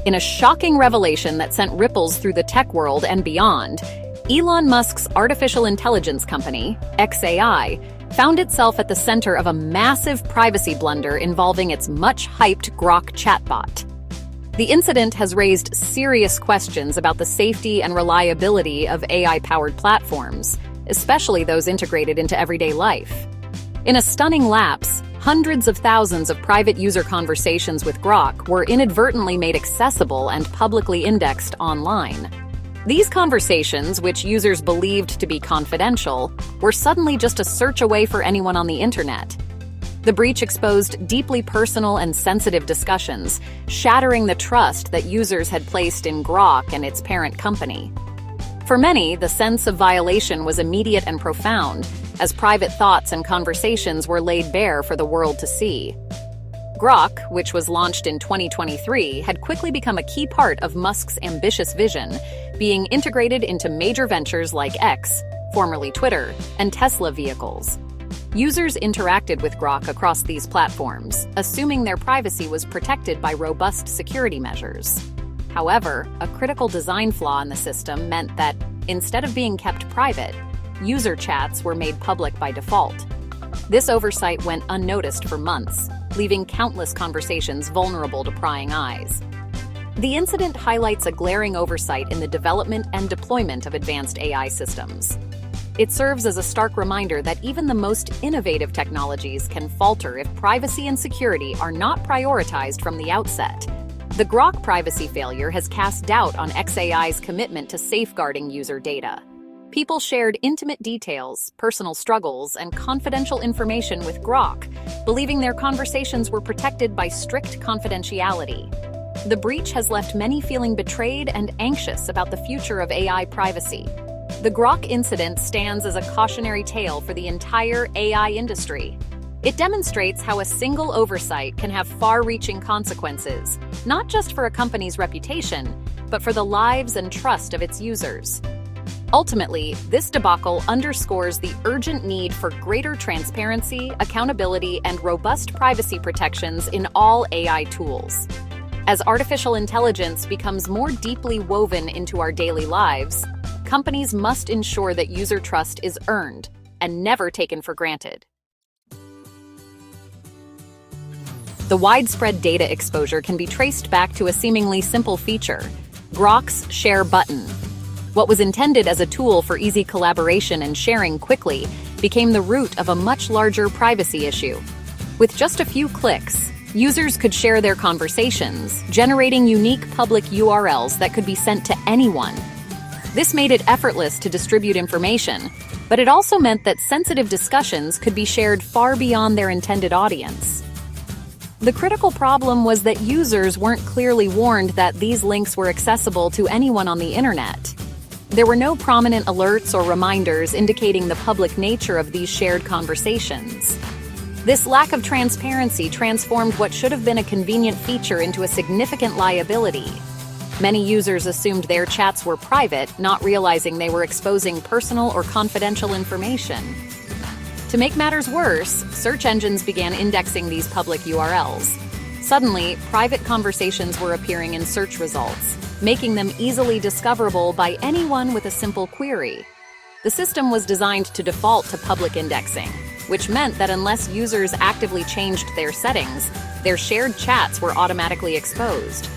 In a shocking revelation that sent ripples through the tech world and beyond, Elon Musk's artificial intelligence company, xAI, found itself at the center of a massive privacy blunder involving its much-hyped Grok chatbot. The incident has raised serious questions about the safety and reliability of AI-powered platforms, especially those integrated into everyday life. In a stunning lapse, hundreds of thousands of private user conversations with Grok were inadvertently made accessible and publicly indexed online. These conversations, which users believed to be confidential, were suddenly just a search away for anyone on the internet. The breach exposed deeply personal and sensitive discussions, shattering the trust that users had placed in Grok and its parent company. For many, the sense of violation was immediate and profound, as private thoughts and conversations were laid bare for the world to see. Grok, which was launched in 2023, had quickly become a key part of Musk's ambitious vision, being integrated into major ventures like X, formerly Twitter, and Tesla vehicles. Users interacted with Grok across these platforms, assuming their privacy was protected by robust security measures. However, a critical design flaw in the system meant that, instead of being kept private, user chats were made public by default. This oversight went unnoticed for months, leaving countless conversations vulnerable to prying eyes. The incident highlights a glaring oversight in the development and deployment of advanced AI systems. It serves as a stark reminder that even the most innovative technologies can falter if privacy and security are not prioritized from the outset. The Grok privacy failure has cast doubt on xAI's commitment to safeguarding user data. People shared intimate details, personal struggles, and confidential information with Grok, believing their conversations were protected by strict confidentiality. The breach has left many feeling betrayed and anxious about the future of AI privacy. The Grok incident stands as a cautionary tale for the entire AI industry. It demonstrates how a single oversight can have far-reaching consequences, not just for a company's reputation, but for the lives and trust of its users. Ultimately, this debacle underscores the urgent need for greater transparency, accountability, and robust privacy protections in all AI tools. As artificial intelligence becomes more deeply woven into our daily lives, companies must ensure that user trust is earned and never taken for granted. The widespread data exposure can be traced back to a seemingly simple feature, Grok's Share button. What was intended as a tool for easy collaboration and sharing quickly became the root of a much larger privacy issue. With just a few clicks, users could share their conversations, generating unique public URLs that could be sent to anyone. This made it effortless to distribute information, but it also meant that sensitive discussions could be shared far beyond their intended audience. The critical problem was that users weren't clearly warned that these links were accessible to anyone on the internet. There were no prominent alerts or reminders indicating the public nature of these shared conversations. This lack of transparency transformed what should have been a convenient feature into a significant liability. Many users assumed their chats were private, not realizing they were exposing personal or confidential information. To make matters worse, search engines began indexing these public URLs. Suddenly, private conversations were appearing in search results, making them easily discoverable by anyone with a simple query. The system was designed to default to public indexing, which meant that unless users actively changed their settings, their shared chats were automatically exposed.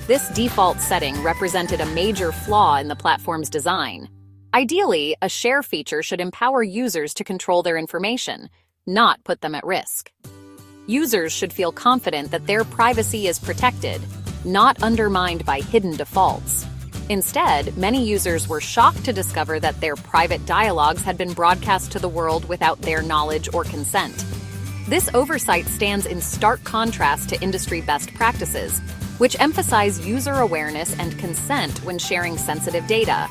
This default setting represented a major flaw in the platform's design. Ideally, a share feature should empower users to control their information, not put them at risk. Users should feel confident that their privacy is protected, not undermined by hidden defaults. Instead, many users were shocked to discover that their private dialogues had been broadcast to the world without their knowledge or consent. This oversight stands in stark contrast to industry best practices, which emphasize user awareness and consent when sharing sensitive data.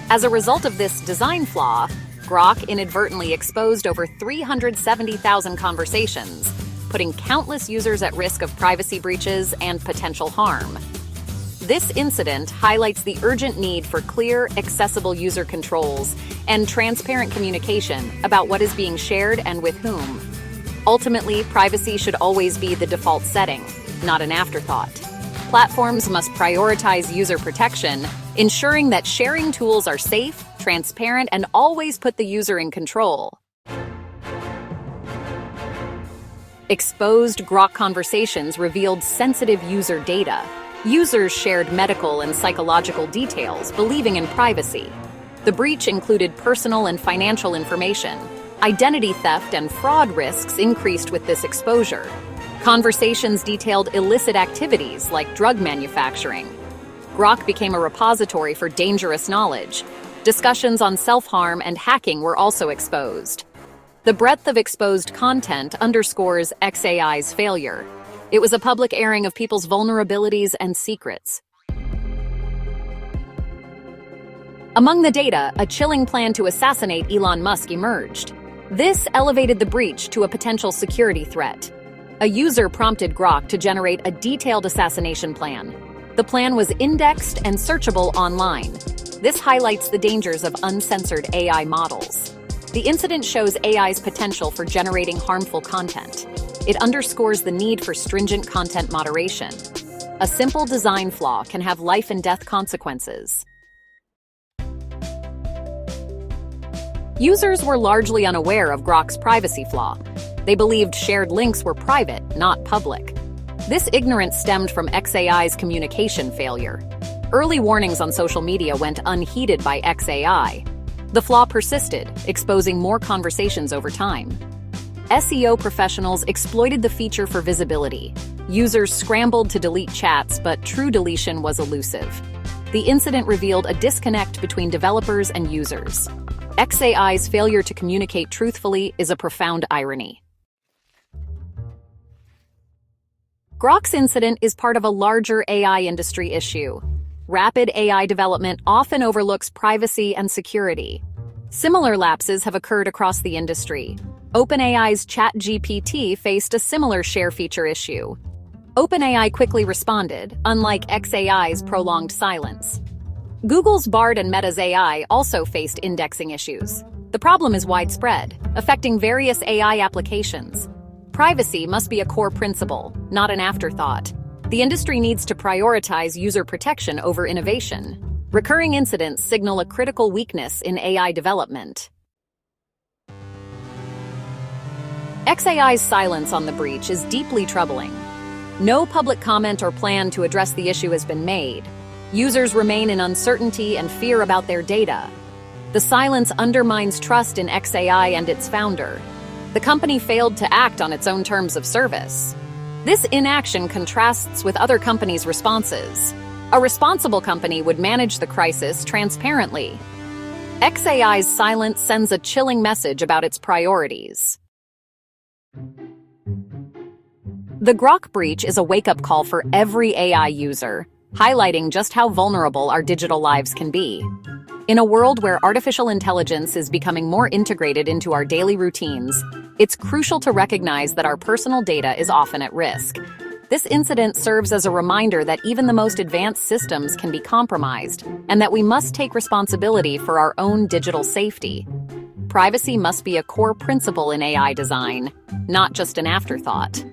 As a result of this design flaw, Grok inadvertently exposed over 370,000 conversations, putting countless users at risk of privacy breaches and potential harm. This incident highlights the urgent need for clear, accessible user controls and transparent communication about what is being shared and with whom. Ultimately, privacy should always be the default setting, not an afterthought. Platforms must prioritize user protection, ensuring that sharing tools are safe, transparent, and always put the user in control. Exposed Grok conversations revealed sensitive user data. Users shared medical and psychological details, believing in privacy. The breach included personal and financial information. Identity theft and fraud risks increased with this exposure. Conversations detailed illicit activities like drug manufacturing. Grok became a repository for dangerous knowledge. Discussions on self-harm and hacking were also exposed. The breadth of exposed content underscores xAI's failure. It was a public airing of people's vulnerabilities and secrets. Among the data, a chilling plan to assassinate Elon Musk emerged. This elevated the breach to a potential security threat. A user prompted Grok to generate a detailed assassination plan. The plan was indexed and searchable online. This highlights the dangers of uncensored AI models. The incident shows AI's potential for generating harmful content. It underscores the need for stringent content moderation. A simple design flaw can have life and death consequences. Users were largely unaware of Grok's privacy flaw. They believed shared links were private, not public. This ignorance stemmed from xAI's communication failure. Early warnings on social media went unheeded by xAI. The flaw persisted, exposing more conversations over time. SEO professionals exploited the feature for visibility. Users scrambled to delete chats, but true deletion was elusive. The incident revealed a disconnect between developers and users. xAI's failure to communicate truthfully is a profound irony. Grok's incident is part of a larger AI industry issue. Rapid AI development often overlooks privacy and security. Similar lapses have occurred across the industry. OpenAI's ChatGPT faced a similar share feature issue. OpenAI quickly responded, unlike xAI's prolonged silence. Google's Bard and Meta's AI also faced indexing issues. The problem is widespread, affecting various AI applications. Privacy must be a core principle, not an afterthought. The industry needs to prioritize user protection over innovation. Recurring incidents signal a critical weakness in AI development. xAI's silence on the breach is deeply troubling. No public comment or plan to address the issue has been made. Users remain in uncertainty and fear about their data. The silence undermines trust in xAI and its founder. The company failed to act on its own terms of service. This inaction contrasts with other companies' responses. A responsible company would manage the crisis transparently. xAI's silence sends a chilling message about its priorities. The Grok breach is a wake-up call for every AI user, highlighting just how vulnerable our digital lives can be. In a world where artificial intelligence is becoming more integrated into our daily routines, it's crucial to recognize that our personal data is often at risk. This incident serves as a reminder that even the most advanced systems can be compromised, and that we must take responsibility for our own digital safety. Privacy must be a core principle in AI design, not just an afterthought.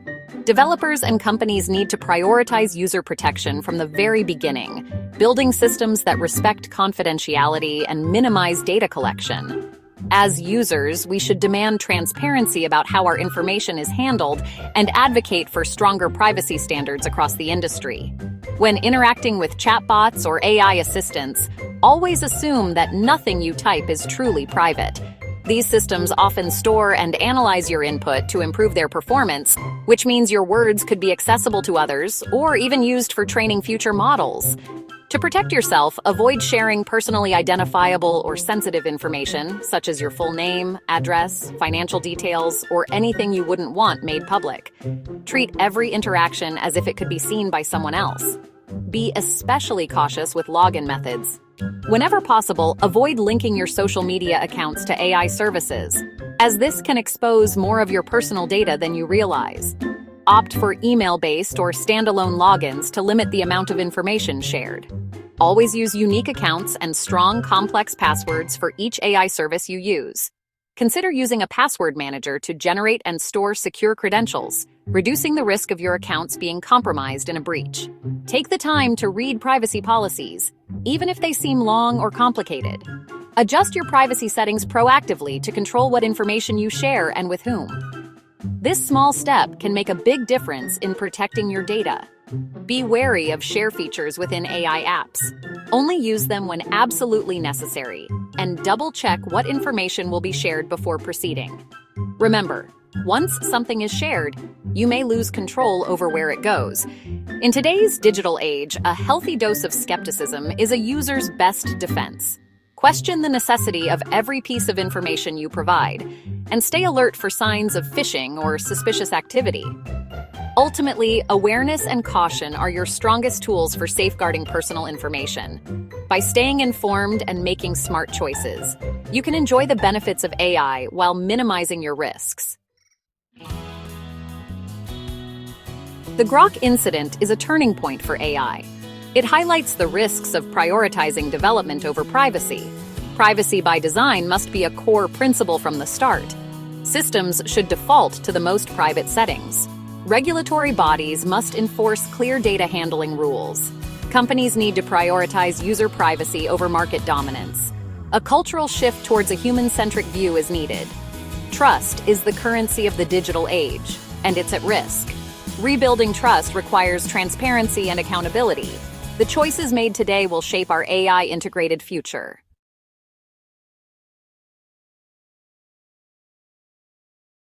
Developers and companies need to prioritize user protection from the very beginning, building systems that respect confidentiality and minimize data collection. As users, we should demand transparency about how our information is handled and advocate for stronger privacy standards across the industry. When interacting with chatbots or AI assistants, always assume that nothing you type is truly private. These systems often store and analyze your input to improve their performance, which means your words could be accessible to others or even used for training future models. To protect yourself, avoid sharing personally identifiable or sensitive information, such as your full name, address, financial details, or anything you wouldn't want made public. Treat every interaction as if it could be seen by someone else. Be especially cautious with login methods. Whenever possible, avoid linking your social media accounts to AI services, as this can expose more of your personal data than you realize. Opt for email-based or standalone logins to limit the amount of information shared. Always use unique accounts and strong, complex passwords for each AI service you use. Consider using a password manager to generate and store secure credentials, reducing the risk of your accounts being compromised in a breach. Take the time to read privacy policies, even if they seem long or complicated. Adjust your privacy settings proactively to control what information you share and with whom. This small step can make a big difference in protecting your data. Be wary of share features within AI apps. Only use them when absolutely necessary, and double-check what information will be shared before proceeding. Remember, once something is shared, you may lose control over where it goes. In today's digital age, a healthy dose of skepticism is a user's best defense. Question the necessity of every piece of information you provide, and stay alert for signs of phishing or suspicious activity. Ultimately, awareness and caution are your strongest tools for safeguarding personal information. By staying informed and making smart choices, you can enjoy the benefits of AI while minimizing your risks. The Grok incident is a turning point for AI. It highlights the risks of prioritizing development over privacy. Privacy by design must be a core principle from the start. Systems should default to the most private settings. Regulatory bodies must enforce clear data handling rules. Companies need to prioritize user privacy over market dominance. A cultural shift towards a human-centric view is needed. Trust is the currency of the digital age, and it's at risk. Rebuilding trust requires transparency and accountability. The choices made today will shape our AI-integrated future.